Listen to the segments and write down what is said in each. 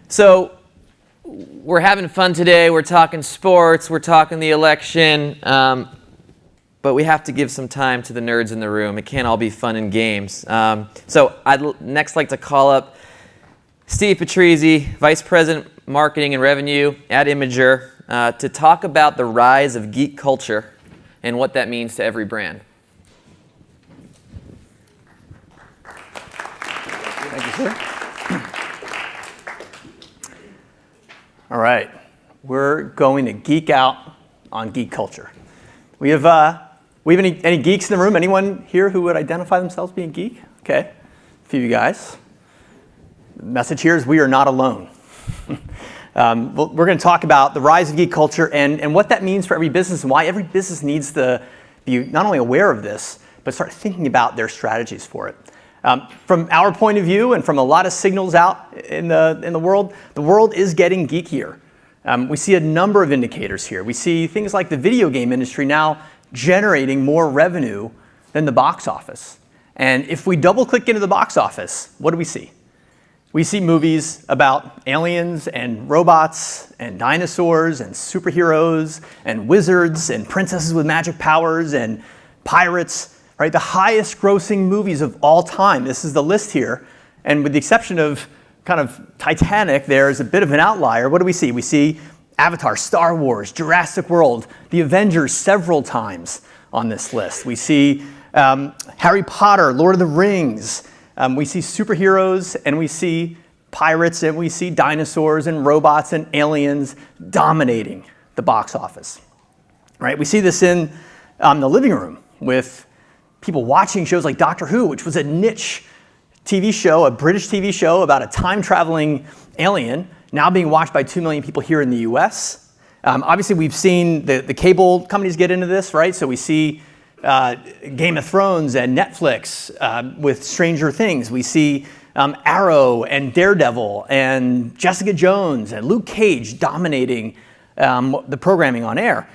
So we're having fun today. We're talking sports. We're talking the election. But we have to give some time to the nerds in the room. It can't all be fun and games. So I'd next like to call up Steve Patrizi, Vice President Marketing and Revenue at Imgur, to talk about the rise of geek culture and what that means to every brand. Thank you, sir. All right, we're going to geek out on geek culture. We have any geeks in the room? Anyone here who would identify themselves being geek? Okay, a few of you guys. The message here is we are not alone. We're going to talk about the rise of geek culture and what that means for every business and why every business needs to be not only aware of this, but start thinking about their strategies for it. From our point of view and from a lot of signals out in the world is getting geekier. We see a number of indicators here. We see things like the video game industry now generating more revenue than the box office. And if we double click into the box office, what do we see? We see movies about aliens and robots and dinosaurs and superheroes and wizards and princesses with magic powers and pirates. Right, the highest grossing movies of all time. This is the list here. And with the exception of kind of Titanic, there's a bit of an outlier. What do we see? We see Avatar, Star Wars, Jurassic World, The Avengers several times on this list. We see Harry Potter, Lord of the Rings. We see superheroes, and we see pirates, and we see dinosaurs and robots and aliens dominating the box office. Right? We see this in the living room with people watching shows like Doctor Who, which was a niche TV show, a British TV show about a time-traveling alien, now being watched by 2 million people here in the US. Obviously, we've seen the cable companies get into this, right? So we see Game of Thrones and Netflix with Stranger Things. We see Arrow and Daredevil and Jessica Jones and Luke Cage dominating the programming on air.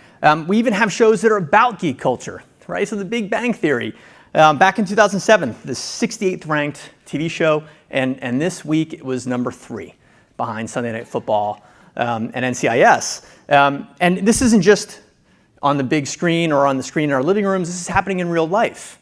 We even have shows that are about geek culture. Right? So The Big Bang Theory, back in 2007, the 68th ranked TV show, and this week it was number 3 behind Sunday Night Football and NCIS. And this isn't just on the big screen or on the screen in our living rooms, this is happening in real life.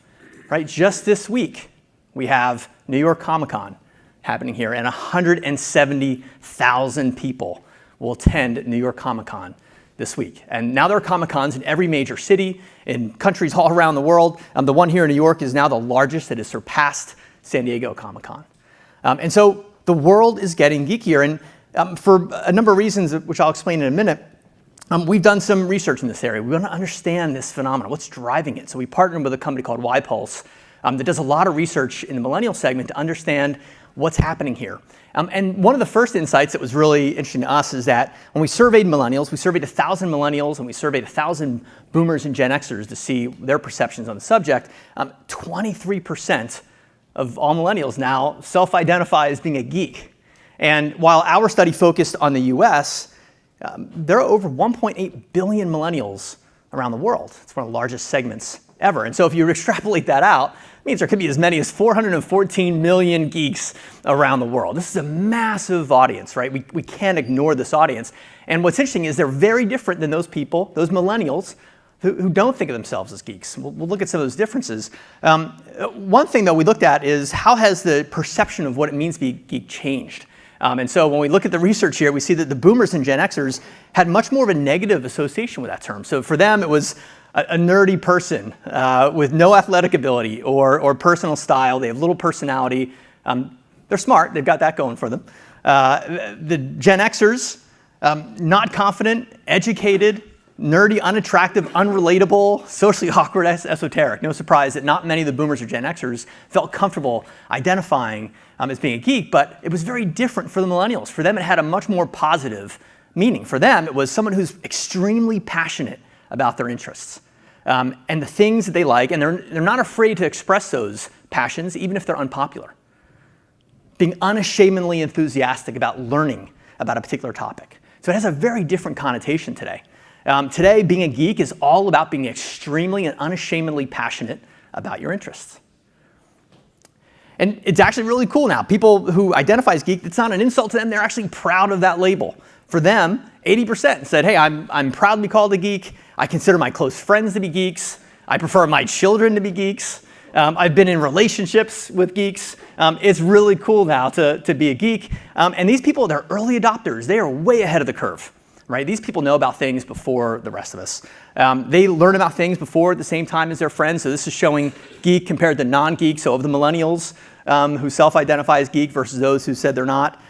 Right? Just this week, we have New York Comic-Con happening here, and 170,000 people will attend New York Comic-Con this week. And now there are Comic-Cons in every major city, in countries all around the world. The one here in New York is now the largest that has surpassed San Diego Comic-Con. And so the world is getting geekier. And for a number of reasons, which I'll explain in a minute, we've done some research in this area. We want to understand this phenomenon, what's driving it. So we partnered with a company called YPulse that does a lot of research in the millennial segment to understand what's happening here. And one of the first insights that was really interesting to us is that when we surveyed millennials, we surveyed 1,000 millennials and we surveyed 1,000 boomers and Gen Xers to see their perceptions on the subject. 23% of all millennials now self-identify as being a geek. And while our study focused on the US, there are over 1.8 billion millennials around the world. It's one of the largest segments ever. And so if you extrapolate that out, it means there could be as many as 414 million geeks around the world. This is a massive audience, right? We can't ignore this audience. And what's interesting is they're very different than those people, those millennials, who don't think of themselves as geeks. We'll look at some of those differences. One thing, though, we looked at is how has the perception of what it means to be geek changed? And so when we look at the research here, we see that the boomers and Gen Xers had much more of a negative association with that term. So for them, it was a nerdy person with no athletic ability or personal style. They have little personality. They're smart. They've got that going for them. The Gen Xers, not confident, educated, nerdy, unattractive, unrelatable, socially awkward, esoteric. No surprise that not many of the boomers or Gen Xers felt comfortable identifying as being a geek, but it was very different for the millennials. For them, it had a much more positive meaning. For them, it was someone who's extremely passionate about their interests and the things that they like, and they're not afraid to express those passions, even if they're unpopular. Being unashamedly enthusiastic about learning about a particular topic. So it has a very different connotation today. Today, being a geek is all about being extremely and unashamedly passionate about your interests. And it's actually really cool now. People who identify as geek, it's not an insult to them. They're actually proud of that label. For them, 80% said, hey, I'm proud to be called a geek. I consider my close friends to be geeks. I prefer my children to be geeks. I've been in relationships with geeks. It's really cool now to be a geek. And these people, they're early adopters. They are way ahead of the curve, right? These people know about things before the rest of us. They learn about things before at the same time as their friends. So this is showing geek compared to non-geek. So of the millennials who self-identify as geek versus those who said they're not.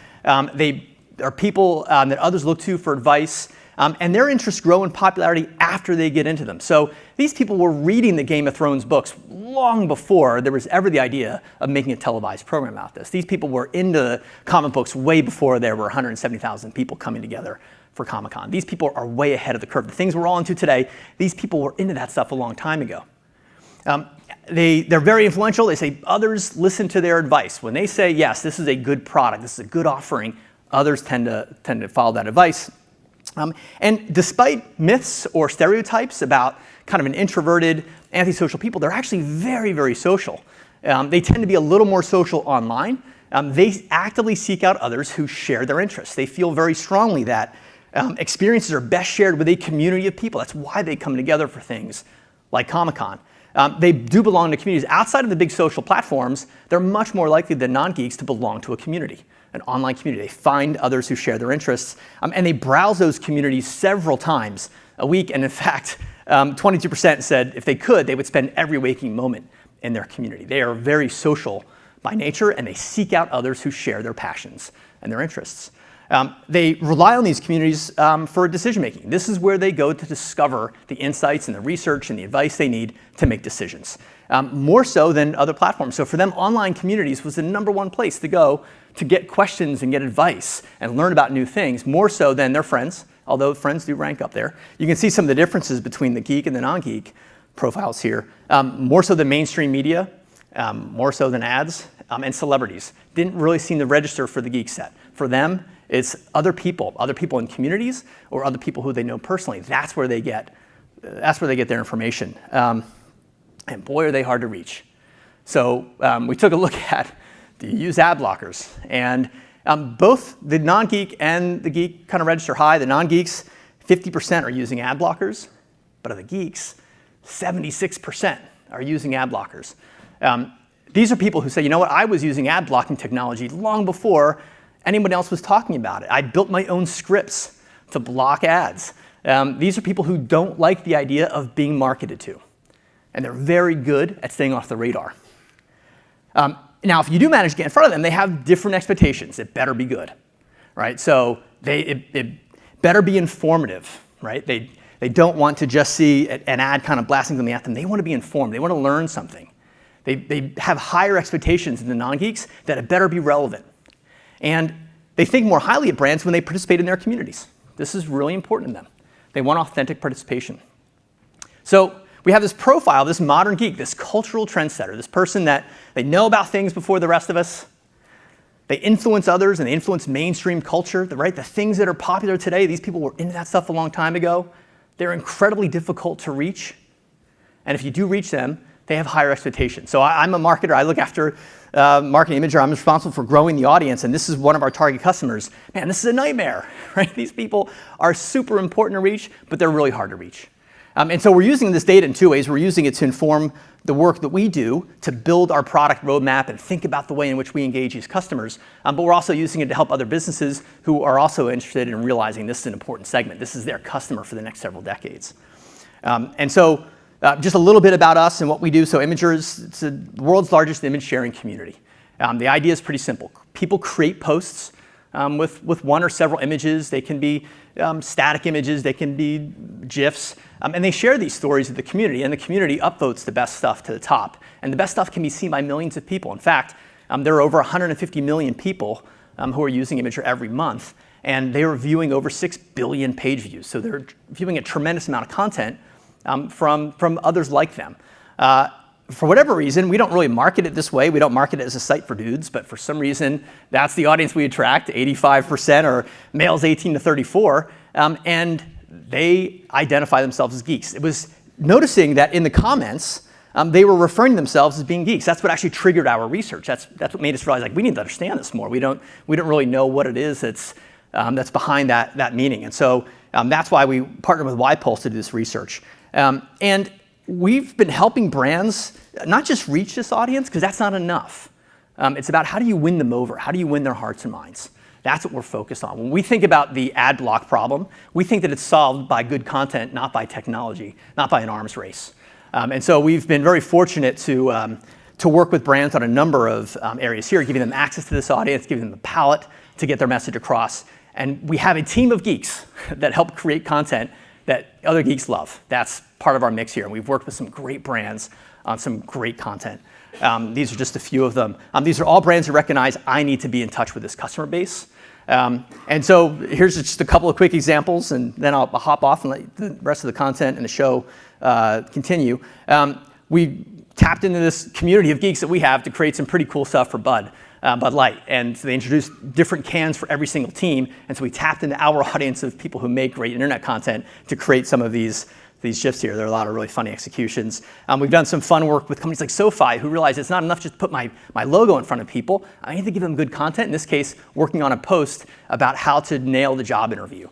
They are people that others look to for advice. And their interests grow in popularity after they get into them. So these people were reading the Game of Thrones books long before there was ever the idea of making a televised program about this. These people were into comic books way before there were 170,000 people coming together for Comic-Con. These people are way ahead of the curve. The things we're all into today, these people were into that stuff a long time ago. They're very influential. They say others listen to their advice. When they say, yes, this is a good product, this is a good offering, others tend to follow that advice. And despite myths or stereotypes about kind of an introverted, antisocial people, they're actually very, very social. They tend to be a little more social online. They actively seek out others who share their interests. They feel very strongly that experiences are best shared with a community of people. That's why they come together for things like Comic-Con. They do belong to communities. Outside of the big social platforms, they're much more likely than non-geeks to belong to a community, an online community. They find others who share their interests, and they browse those communities several times a week. And in fact, 22% said if they could, they would spend every waking moment in their community. They are very social by nature, and they seek out others who share their passions and their interests. They rely on these communities for decision making. This is where they go to discover the insights and the research and the advice they need to make decisions, more so than other platforms. So for them, online communities was the #1 place to go to get questions and get advice and learn about new things, more so than their friends, although friends do rank up there. You can see some of the differences between the geek and the non-geek profiles here. More so than mainstream media, more so than ads, and celebrities. Didn't really seem to register for the geek set. For them, it's other people in communities or other people who they know personally. That's where they get their information. And boy, are they hard to reach. So we took a look at, do you use ad blockers? And both the non-geek and the geek kind of register high. The non-geeks, 50% are using ad blockers, but of the geeks, 76% are using ad blockers. These are people who say, you know what, I was using ad blocking technology long before anyone else was talking about it. I built my own scripts to block ads. These are people who don't like the idea of being marketed to. And they're very good at staying off the radar. Now, if you do manage to get in front of them, they have different expectations. It better be good, right? So it better be informative, right? They don't want to just see an ad kind of blasting something at them. They want to be informed. They want to learn something. They have higher expectations than the non-geeks that it better be relevant. And they think more highly of brands when they participate in their communities. This is really important to them. They want authentic participation. So we have this profile, this modern geek, this cultural trendsetter, this person that they know about things before the rest of us. They influence others and they influence mainstream culture, right? The things that are popular today, these people were into that stuff a long time ago. They're incredibly difficult to reach. And if you do reach them, they have higher expectations. So I'm a marketer. I look after marketing imager. I'm responsible for growing the audience, and this is one of our target customers. Man, this is a nightmare, right? These people are super important to reach, but they're really hard to reach. And so we're using this data in two ways. We're using it to inform the work that we do to build our product roadmap and think about the way in which we engage these customers. But we're also using it to help other businesses who are also interested in realizing this is an important segment. This is their customer for the next several decades. And so just a little bit about us and what we do. So Imgur is the world's largest image sharing community. The idea is pretty simple. People create posts with one or several images. They can be static images, they can be GIFs, and they share these stories with the community, and the community upvotes the best stuff to the top. And the best stuff can be seen by millions of people. In fact, there are over 150 million people who are using Imgur every month, and they are viewing over 6 billion page views. So they're viewing a tremendous amount of content from others like them. For whatever reason, we don't really market it this way. We don't market it as a site for dudes, but for some reason, that's the audience we attract. 85% are males 18 to 34, and they identify themselves as geeks. It was noticing that in the comments, they were referring to themselves as being geeks. That's what actually triggered our research. That's what made us realize, like, we need to understand this more. We don't really know what it is that's behind that meaning. And so that's why we partnered with YPulse to do this research. And we've been helping brands not just reach this audience, because that's not enough. It's about how do you win them over? How do you win their hearts and minds? That's what we're focused on. When we think about the ad block problem, we think that it's solved by good content, not by technology, not by an arms race. And so we've been very fortunate to work with brands on a number of areas here, giving them access to this audience, giving them the palette to get their message across. And we have a team of geeks that help create content that other geeks love. That's part of our mix here. And we've worked with some great brands on some great content. These are just a few of them. These are all brands who recognize I need to be in touch with this customer base. And so here's just a couple of quick examples, and then I'll hop off and let the rest of the content and the show continue. We tapped into this community of geeks that we have to create some pretty cool stuff for Bud Light. And so they introduced different cans for every single team. And so we tapped into our audience of people who make great internet content to create some of these GIFs here. There are a lot of really funny executions. We've done some fun work with companies like SoFi, who realize it's not enough just to put my logo in front of people. I need to give them good content. In this case, working on a post about how to nail the job interview.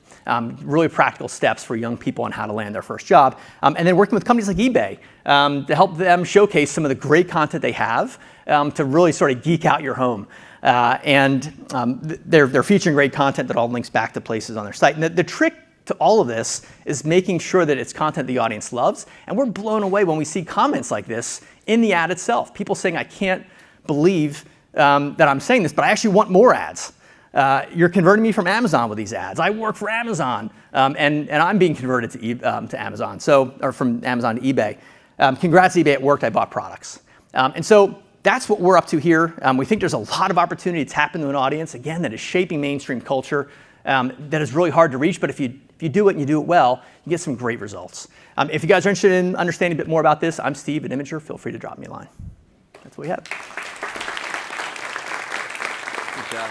Really practical steps for young people on how to land their first job. And then working with companies like eBay to help them showcase some of the great content they have to really sort of geek out your home. They're featuring great content that all links back to places on their site. And the trick to all of this is making sure that it's content the audience loves. And we're blown away when we see comments like this in the ad itself. People saying, I can't believe that I'm saying this, but I actually want more ads. You're converting me from Amazon with these ads. I work for Amazon, and I'm being converted to Amazon, or from Amazon to eBay. Congrats, eBay, it worked, I bought products. And so that's what we're up to here. We think there's a lot of opportunity to tap into an audience, again, that is shaping mainstream culture, that is really hard to reach, but if you do it and you do it well, you get some great results. If you guys are interested in understanding a bit more about this, I'm Steve at Imgur. Feel free to drop me a line. That's what we have. Good job.